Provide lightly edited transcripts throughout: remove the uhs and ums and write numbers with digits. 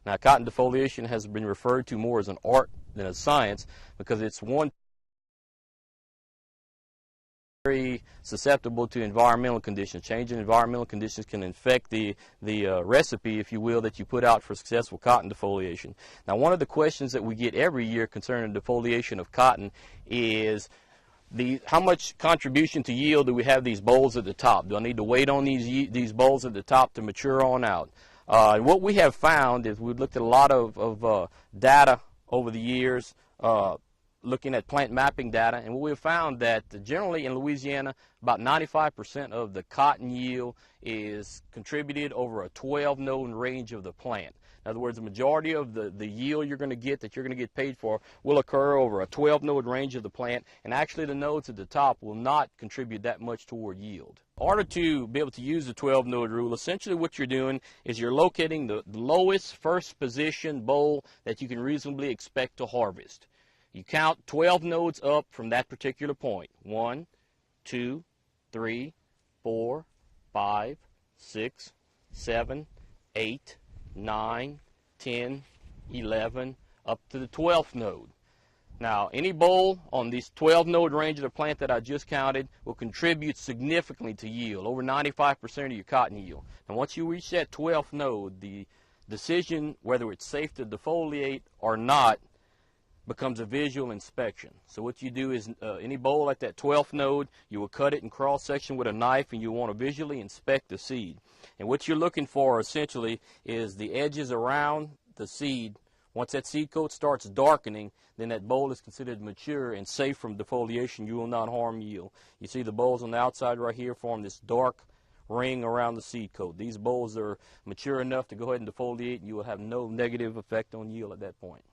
Now, cotton defoliation has been referred to more as an art than a science because it's one very susceptible to environmental conditions. Changing environmental conditions can affect the recipe, if you will, that you put out for successful cotton defoliation. Now, one of the questions that we get every year concerning defoliation of cotton is how much contribution to yield do we have these bolls at the top? Do I need to wait on these bolls at the top to mature on out? And what we have found is we've looked at a lot of data over the years, looking at plant mapping data, and we've found that generally in Louisiana, about 95% of the cotton yield is contributed over a 12-node range of the plant. In other words, the majority of the yield you're going to get, that you're going to get paid for, will occur over a 12-node range of the plant, and actually the nodes at the top will not contribute that much toward yield. In order to be able to use the 12-node rule, essentially what you're doing is you're locating the lowest first position boll that you can reasonably expect to harvest. You count 12 nodes up from that particular point. 1, 2, 3, 4, 5, 6, 7, 8, 9, 10, 11, up to the 12th node. Now, any boll on this 12-node range of the plant that I just counted will contribute significantly to yield, over 95% of your cotton yield. And once you reach that 12th node, the decision whether it's safe to defoliate or not becomes a visual inspection. So what you do is any boll at that 12th node, you will cut it in cross-section with a knife, and you want to visually inspect the seed. And what you're looking for essentially is the edges around the seed. Once that seed coat starts darkening, then that boll is considered mature and safe from defoliation. You will not harm yield. You see the bolls on the outside right here form this dark ring around the seed coat. These bolls are mature enough to go ahead and defoliate, and you will have no negative effect on yield at that point.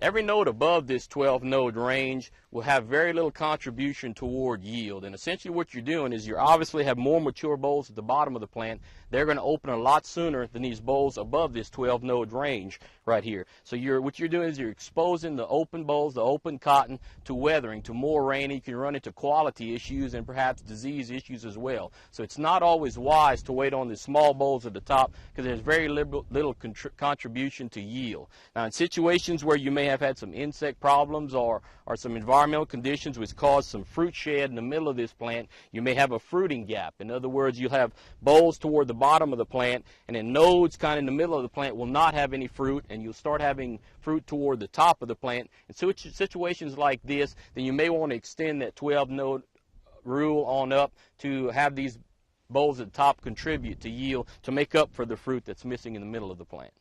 Every node above this 12-node range will have very little contribution toward yield. And essentially what you're doing is you obviously have more mature bolls at the bottom of the plant. They're going to open a lot sooner than these bolls above this 12-node range right here. So what you're doing is you're exposing the open bolls, the open cotton, to weathering, to more rain. You can run into quality issues and perhaps disease issues as well. So it's not always wise to wait on the small bolls at the top because there's very little contribution to yield. Now, in situations where you may have had some insect problems or some environmental conditions which cause some fruit shed in the middle of this plant, you may have a fruiting gap. In other words, you'll have bolls toward the bottom of the plant, and then nodes kind of in the middle of the plant will not have any fruit, and you'll start having fruit toward the top of the plant. In situations like this, then you may want to extend that 12-node rule on up to have these bolls at the top contribute to yield to make up for the fruit that's missing in the middle of the plant.